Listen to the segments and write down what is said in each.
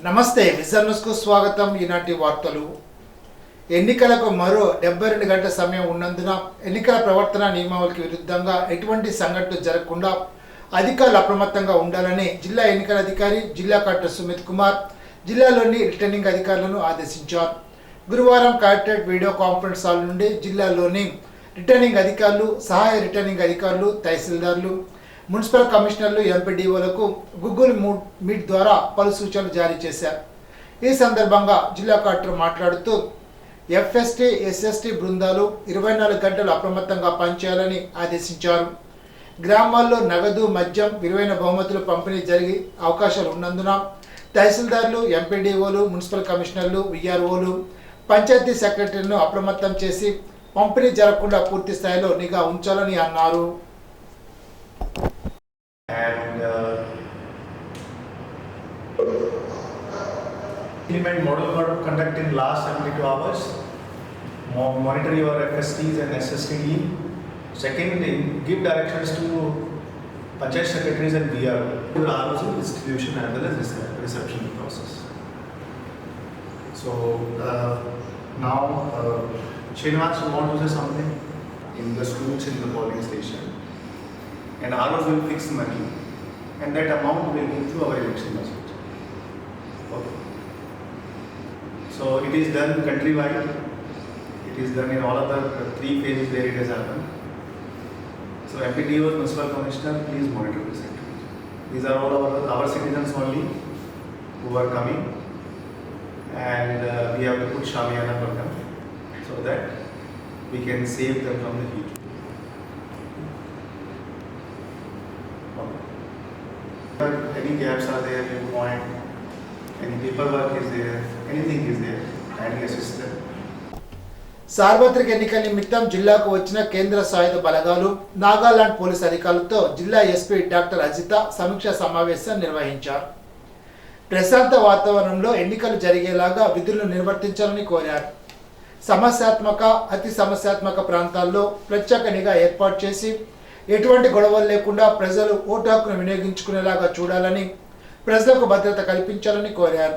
నమస్తే vision news కు స్వాగతం. ఈనాటి వార్తలు. ఎన్నికలకు మరో 72 గంటల సమయం ఉన్నందున ఎన్నికల ప్రవర్తన నియమావళికి విరుద్ధంగా ఎటువంటి సంఘటనలు జరగకుండా అధికారులు అప్రమత్తంగా ఉండాలని జిల్లా ఎన్నికల అధికారి జిల్లా కలెక్టర్ సుమిత్ కుమార్ జిల్లాలోని రిటర్నింగ్ అధికారులను ఆదేశించారు. గురువారం కలెక్టరేట్ వీడియో కాన్ఫరెన్స్ హాల్ నుండి జిల్లాలోని రిటర్నింగ్ అధికారులు, సహాయ రిటర్నింగ్ అధికారులు, తహసీల్దార్లు, మున్సిపల్ కమిషనర్లు, ఎంపీడీఓలకు గూగుల్ మీట్ ద్వారా పలు సూచనలు జారీ చేశారు. ఈ సందర్భంగా జిల్లా కలెక్టర్ మాట్లాడుతూ ఎఫ్ఎస్టీ, ఎస్ఎస్టీ బృందాలు 24 గంటలు అప్రమత్తంగా పనిచేయాలని ఆదేశించారు. గ్రామాల్లో నగదు, మద్యం, విలువైన బహుమతులు పంపిణీ జరిగే అవకాశాలు ఉన్నందున తహసీల్దార్లు, ఎంపీడీఓలు, మున్సిపల్ కమిషనర్లు, విఆర్ఓలు, పంచాయతీ సెక్రటరీలను అప్రమత్తం చేసి పంపిణీ జరగకుండా పూర్తి స్థాయిలో నిఘా ఉంచాలని అన్నారు. And implement model code of conduct in last 72 hours. Monitor your FSTs and SSTD. Second, give directions to Panchayat secretaries and VR. Your ROC distribution as well as reception process. So now, Srinivas, you want to say something? In the schools, in the polling station, and ROs will fix money, and that amount will go through our election budget. Okay. So it is done countrywide. It is done in all of the 3 phases where it has happened. So MPDOs, Municipal Commissioner, please monitor this activity. These are all our citizens only who are coming, and we have to put Shamiana for them so that we can save them from the heat. Any gaps are there, you point, any paperwork is there, anything is there, kindly assist them. సార్వత్రిక ఎన్నికల నిమిత్తం జిల్లాకు వచ్చిన కేంద్ర సాయుధ బలగాలు, Nagaland police అధికారులతో జిల్లా ఎస్పీ డాక్టర్ అజిత సమీక్షా సమావేశం నిర్వహించారు. ప్రశాంత వాతావరణంలో ఎన్నికలు జరిగేలాగా విధులను నిర్వర్తించాలని కోరారు. సమస్యాత్మక, అతి సమస్యాత్మక ప్రాంతాల్లో ప్రత్యేక నిఘా ఏర్పాటు చేసి ఎటువంటి గొడవలు లేకుండా ప్రజలు ఓటు హక్కును వినియోగించుకునేలాగా చూడాలని, ప్రజలకు భద్రత కల్పించాలని కోరారు.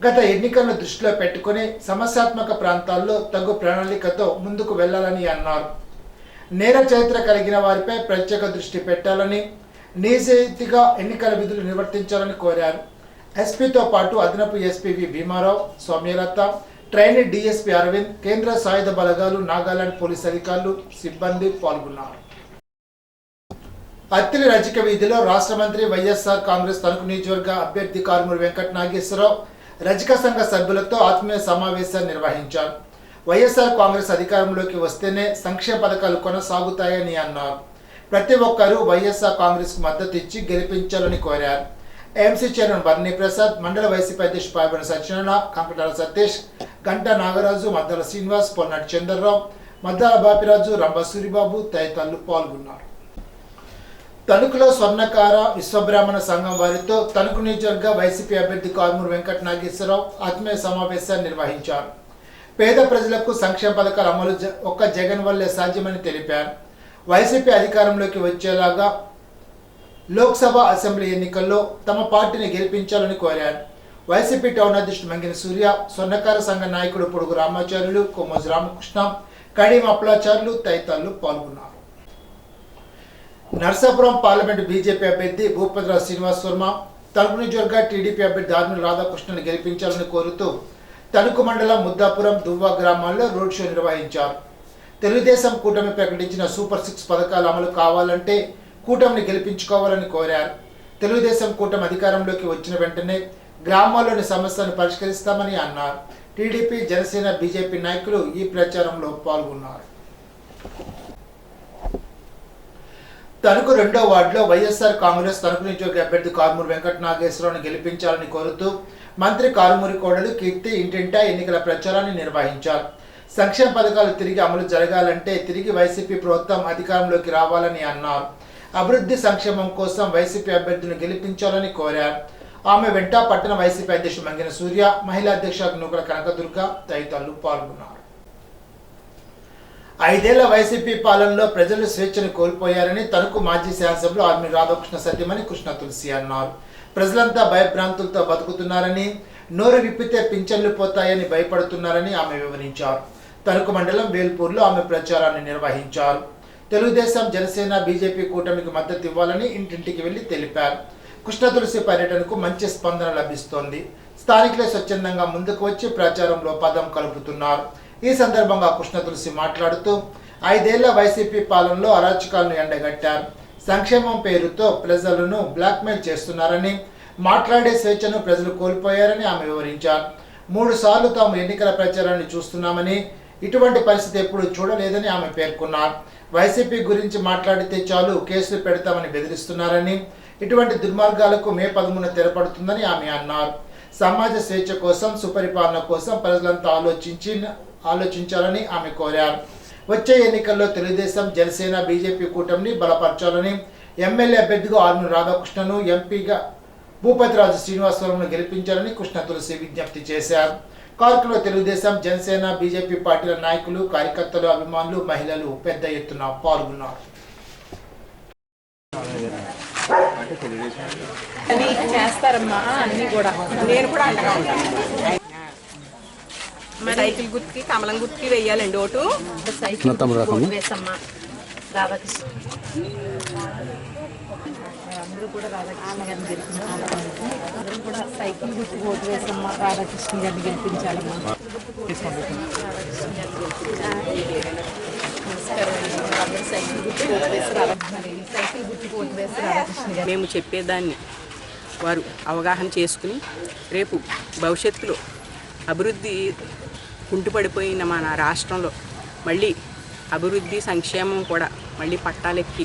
గత ఎన్నికలను దృష్టిలో పెట్టుకుని సమస్యాత్మక ప్రాంతాల్లో తగు ప్రణాళికతో ముందుకు వెళ్లాలని అన్నారు. నేర చరిత్ర కలిగిన వారిపై ప్రత్యేక దృష్టి పెట్టాలని, నిజాయితీగా ఎన్నికల విధులు నిర్వర్తించాలని కోరారు. ఎస్పీతో పాటు అదనపు SP V Bhimarao, Soumyalatha, trainee DSP Aravind, కేంద్ర సాయుధ బలగాలు, నాగాలాండ్ పోలీస్ అధికారులు, సిబ్బంది పాల్గొన్నారు. అత్తిలి రజిక వీధిలో రాష్ట్ర మంత్రి వైఎస్ఆర్ కాంగ్రెస్ తణుకు నియోజకవర్గ అభ్యర్థి కారుమూరి వెంకట నాగేశ్వరరావు రజిక సంఘ సభ్యులతో ఆత్మీయ సమావేశాన్ని నిర్వహించారు. వైఎస్ఆర్ కాంగ్రెస్ అధికారంలోకి వస్తేనే సంక్షేమ పథకాలు కొనసాగుతాయని అన్నారు. ప్రతి ఒక్కరూ వైఎస్ఆర్ కాంగ్రెస్ కు మద్దతు ఇచ్చి గెలిపించాలని కోరారు. ఏఎంసీ చైర్మన్ బర్నీ ప్రసాద్, మండల వైసీపీ అధ్యక్షుడు పాయబడిన సత్యనారాయణ, కంకటాల సతీష్, గంటా నాగరాజు, మద్దాల శ్రీనివాస్, పొన్నాటి చంద్రరావు, మద్దాల బాపిరాజు, రంభ సూరిబాబు తదితరులు పాల్గొన్నారు. తణుకులో స్వర్ణకార విశ్వబ్రాహ్మణ సంఘం వారితో తణుకు నియోజకవర్గ వైసీపీ అభ్యర్థి కారుమూరి వెంకట నాగేశ్వరరావు ఆత్మీయ సమావేశాన్ని నిర్వహించారు. పేద ప్రజలకు సంక్షేమ పథకాల అమలు ఒక్క జగన్ వల్లే సాధ్యమని తెలిపారు. వైసీపీ అధికారంలోకి వచ్చేలాగా లోక్సభ, అసెంబ్లీ ఎన్నికల్లో తమ పార్టీని గెలిపించాలని కోరారు. వైసీపీ టౌన్ అధ్యక్షుడు మంగిన సూర్య, స్వర్ణకార సంఘ నాయకుడు పొడుగు రామాచార్యులు, కొమ్మోజు రామకృష్ణ, కడియం అప్లాచార్యులు తదితరులు పాల్గొన్నారు. నర్సాపురం పార్లమెంటు బీజేపీ అభ్యర్థి భూపతిరావు శ్రీనివాస్ వర్మ, తణుకు నియోజకవర్గ టీడీపీ అభ్యర్థి ఆర్మూరి రాధాకృష్ణను గెలిపించాలని కోరుతూ తణుకు మండలం ముద్దాపురం, దువ్వా గ్రామాల్లో రోడ్ షో నిర్వహించారు. తెలుగుదేశం కూటమి ప్రకటించిన సూపర్ 6 పథకాలు అమలు కావాలంటే కూటమిని గెలిపించుకోవాలని కోరారు. తెలుగుదేశం కూటమి అధికారంలోకి వచ్చిన వెంటనే గ్రామాల్లోని సమస్యలను పరిష్కరిస్తామని అన్నారు. టీడీపీ, జనసేన, బీజేపీ నాయకులు ఈ ప్రచారంలో పాల్గొన్నారు. తణుకు 2వ వార్డులో వైఎస్ఆర్ కాంగ్రెస్ తణుకు నియోజకవర్గ అభ్యర్థి కారుమూరి వెంకట నాగేశ్వరరావును గెలిపించాలని కోరుతూ మంత్రి కారుమూరి కోడలు కీర్తి ఇంటింటా ఎన్నికల ప్రచారాన్ని నిర్వహించారు. సంక్షేమ పథకాలు తిరిగి అమలు జరగాలంటే తిరిగి వైసీపీ ప్రభుత్వం అధికారంలోకి రావాలని అన్నారు. అభివృద్ధి సంక్షేమం కోసం వైసీపీ అభ్యర్థులను గెలిపించాలని కోరారు. ఆమె వెంట పట్టణ వైసీపీ అధ్యక్షుడు మంగిన సూర్య, మహిళా అధ్యక్షుడు నూకల కనకదుర్గ తదితరులు పాల్గొన్నారు. 5 ఏళ్ల వైసీపీ పాలనలో ప్రజలు స్వేచ్ఛను కోల్పోయారని తణుకు మాజీ శాసనసభ్యులు ఆర్మీ రాధాకృష్ణ సత్యమణి కృష్ణ తులసి అన్నారు. ప్రజలంతా భయభ్రాంతులతో బతుకుతున్నారని, నోరు విప్పితే పింఛన్లు పోతాయని భయపడుతున్నారని ఆమె వివరించారు. తణుకు మండలం వేల్పూర్లో ఆమె ప్రచారాన్ని నిర్వహించారు. తెలుగుదేశం, జనసేన, బీజేపీ కూటమికి మద్దతు ఇవ్వాలని ఇంటింటికి వెళ్లి తెలిపారు. కృష్ణ తులసి పర్యటనకు మంచి స్పందన లభిస్తోంది. స్థానికులే స్వచ్ఛందంగా ముందుకు వచ్చి ప్రచారంలో పదం కలుపుతున్నారు. ఈ సందర్భంగా కృష్ణ తులసి మాట్లాడుతూ 5 ఏళ్ల వైసీపీ పాలనలో అరాచకాలను ఎండగట్టారు. సంక్షేమం పేరుతో ప్రజలను బ్లాక్మెయిల్ చేస్తున్నారని, మాట్లాడే స్వేచ్ఛను ప్రజలు కోల్పోయారని ఆమె వివరించారు. 3 సార్లు తాము ఎన్నికల ప్రచారాన్ని చూస్తున్నామని, ఇటువంటి పరిస్థితి ఎప్పుడు చూడలేదని ఆమె పేర్కొన్నారు. వైసీపీ గురించి మాట్లాడితే చాలు కేసులు పెడతామని బెదిరిస్తున్నారని, ఇటువంటి దుర్మార్గాలకు మే 13 తెరపడుతుందని ఆమె అన్నారు. సమాజ స్వేచ్ఛ కోసం, సుపరిపాలన కోసం ప్రజలంతా ఆలోచించాలని ఆమె కోరారు. వచ్చే ఎన్నికల్లో తెలుగుదేశం, జనసేన, బీజేపీ కూటమిని బలపరచాలని, ఎమ్మెల్యే అభ్యర్థిగా ఆర్మూరు రాధాకృష్ణను, ఎంపీగా భూపతిరాజు శ్రీనివాసరావును గెలిపించాలని కృష్ణ తులసి విజ్ఞప్తి చేశారు. కార్యక్రమంలో తెలుగుదేశం, జనసేన, బీజేపీ పార్టీల నాయకులు, కార్యకర్తలు, అభిమానులు, మహిళలు పెద్ద ఎత్తున పాల్గొన్నారు. చేస్తారమ్మా అన్ని కూడా. నేను కూడా అండగా ఉంటాను. సైకిల్ గుర్తుకి, కమలం గుర్తుకి వెయ్యాలండి ఓటు. సైకిల్ వేసమ్మా రాధాకృష్ణ. అందరూ కూడా రాధాకృష్ణ గారిని గెలిపించాలి. అందరూ కూడా సైకిల్ గుర్తుకు ఓటు వేసమ్మా రాధాకృష్ణ గారిని గెలిపించాలమ్మా. మేము చెప్పేదాన్ని వారు అవగాహన చేసుకుని రేపు భవిష్యత్తులో అభివృద్ధి కుంటుపడిపోయిన మన రాష్ట్రంలో మళ్ళీ అభివృద్ధి, సంక్షేమం కూడా మళ్ళీ పట్టాలెక్కి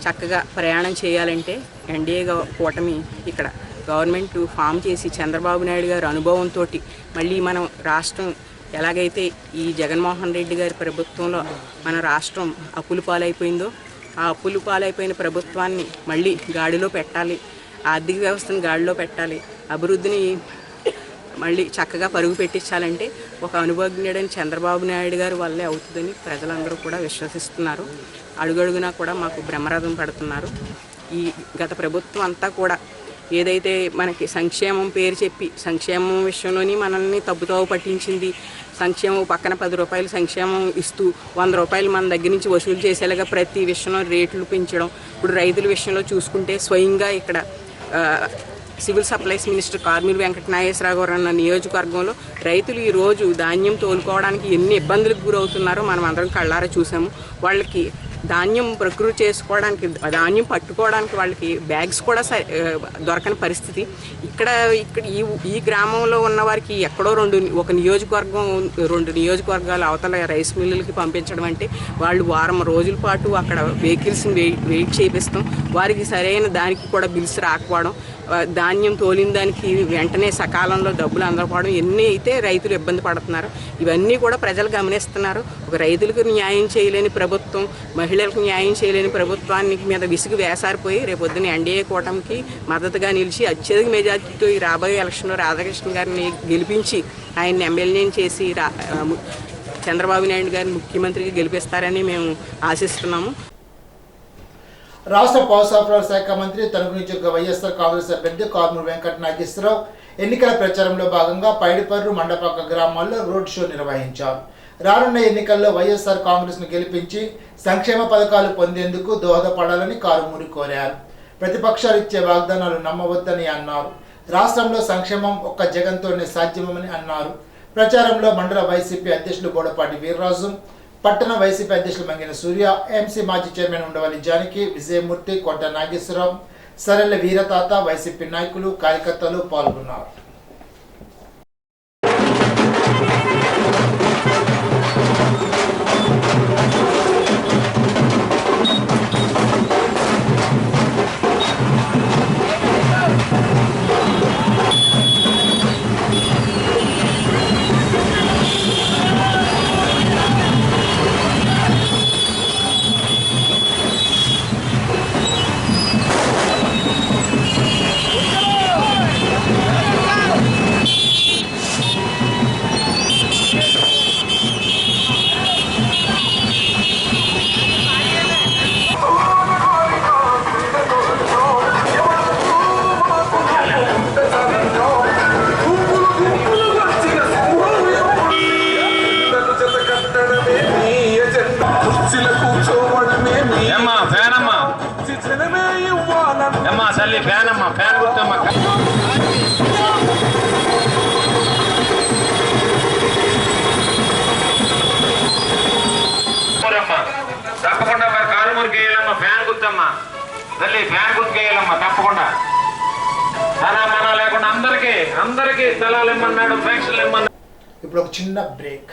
చక్కగా ప్రయాణం చేయాలంటే ఎన్డీఏ కూటమి ఇక్కడ గవర్నమెంట్ ఫామ్ చేసి చంద్రబాబు నాయుడు గారి అనుభవంతో మళ్ళీ మనం రాష్ట్రం ఎలాగైతే ఈ జగన్మోహన్ రెడ్డి గారి ప్రభుత్వంలో మన రాష్ట్రం అప్పులు పాలైపోయిందో ఆ అప్పులు పాలైపోయిన ప్రభుత్వాన్ని మళ్ళీ గాడిలో పెట్టాలి, ఆర్థిక వ్యవస్థను గాడిలో పెట్టాలి, అభివృద్ధిని మళ్ళీ చక్కగా పరుగు పెట్టించాలంటే ఒక అనుభవజ్ఞుడైన చంద్రబాబు నాయుడు గారి వల్లే అవుతుందని ప్రజలందరూ కూడా విశ్వసిస్తున్నారు. అడుగడుగునా కూడా మాకు బ్రహ్మరథం పడుతున్నారు. ఈ గత ప్రభుత్వం అంతా కూడా ఏదైతే మనకి సంక్షేమం పేరు చెప్పి సంక్షేమం విషయంలోని మనల్ని తప్పుతోవ పట్టించింది. సంక్షేమం పక్కన 10 రూపాయలు సంక్షేమం ఇస్తూ 100 రూపాయలు మన దగ్గర నుంచి వసూలు చేసేలాగా ప్రతి విషయంలో రేట్లు పెంచడం. ఇప్పుడు రైతుల విషయంలో చూసుకుంటే స్వయంగా ఇక్కడ సివిల్ సప్లైస్ మినిస్టర్ కార్మిల్ వెంకట నాగేశ్వరరావు గారు అన్న నియోజకవర్గంలో రైతులు ఈరోజు ధాన్యం తోలుకోవడానికి ఎన్ని ఇబ్బందులకు గురవుతున్నారో మనం అందరం కళ్ళారా చూసాము. వాళ్ళకి ధాన్యం ప్రక్రియ చేసుకోవడానికి, ధాన్యం పట్టుకోవడానికి వాళ్ళకి బ్యాగ్స్ కూడా దొరకని పరిస్థితి. ఇక్కడ ఈ గ్రామంలో ఉన్న వారికి ఎక్కడో 2 నియోజకవర్గాలు అవతల రైస్ మిల్లులకి పంపించడం అంటే వాళ్ళు వారం రోజుల పాటు అక్కడ వెహికల్స్ని వెయిట్ చేపిస్తాం. వారికి సరైన దానికి కూడా బిల్స్ రాకపోవడం, ధాన్యం తోలిన దానికి వెంటనే సకాలంలో డబ్బులు అందకపోవడం, ఎన్ని అయితే రైతులు ఇబ్బంది పడుతున్నారు. ఇవన్నీ కూడా ప్రజలు గమనిస్తున్నారు. ఒక రైతులకు న్యాయం చేయలేని ప్రభుత్వం, మహిళలకు న్యాయం చేయలేని ప్రభుత్వానికి మీద విసుగు వేసారిపోయి రేపొద్దున ఎన్డీఏ కూటమికి మద్దతుగా నిలిచి అత్యధిక మెజార్టీతో ఈ రాబోయే ఎలక్షన్లో రాధాకృష్ణ గారిని గెలిపించి ఆయన్ని ఎమ్మెల్యేని చేసి చంద్రబాబు నాయుడు గారిని ముఖ్యమంత్రికి గెలిపిస్తారని మేము ఆశిస్తున్నాము. రాష్ట్ర పౌర సరఫరాల శాఖ మంత్రి, తణుకు నియోజకవర్గ వైఎస్ఆర్ కాంగ్రెస్ అభ్యర్థి కార్మూరు వెంకట నాగేశ్వరరావు ఎన్నికల ప్రచారంలో భాగంగా పైడిపర్రు, మండపాక గ్రామాల్లో రోడ్ షో నిర్వహించారు. రానున్న ఎన్నికల్లో వైఎస్ఆర్ కాంగ్రెస్ను గెలిపించి సంక్షేమ పథకాలు పొందేందుకు దోహదపడాలని కార్మూరు కోరారు. ప్రతిపక్షాలు ఇచ్చే వాగ్దానాలు నమ్మవద్దని అన్నారు. రాష్ట్రంలో సంక్షేమం ఒక్క జగన్తోనే సాధ్యమని అన్నారు. ప్రచారంలో మండల వైసీపీ అధ్యక్షులు బోడపాటి వీర్రాజు, పట్టణ వైసీపీ అధ్యక్షులు మంగిన సూర్య, ఎంసీ మాజీ చైర్మన్ ఉండవల్లి జానకి, విజయమూర్తి, కోట నాగేశ్వరరావు, సరెల్ల వీరతాత, వైసీపీ నాయకులు, కార్యకర్తలు పాల్గొన్నారు. ఫ్యాన్ అమ్మా, ఫ్యాన్ గుర్తమ్మా. తప్పకుండా మరి కారుమూరికి వేయాలమ్మా, ఫ్యాన్ గుర్తమ్మా. తల్లి ఫ్యాన్ గుర్తుకు వేయాలమ్మా తప్పకుండా. ధనా మనా లేకుండా అందరికీ స్థలాలు ఇమ్మన్నాడు, ఫ్యాక్షన్లు ఇమ్మన్నాడు. ఇప్పుడు ఒక చిన్న బ్రేక్.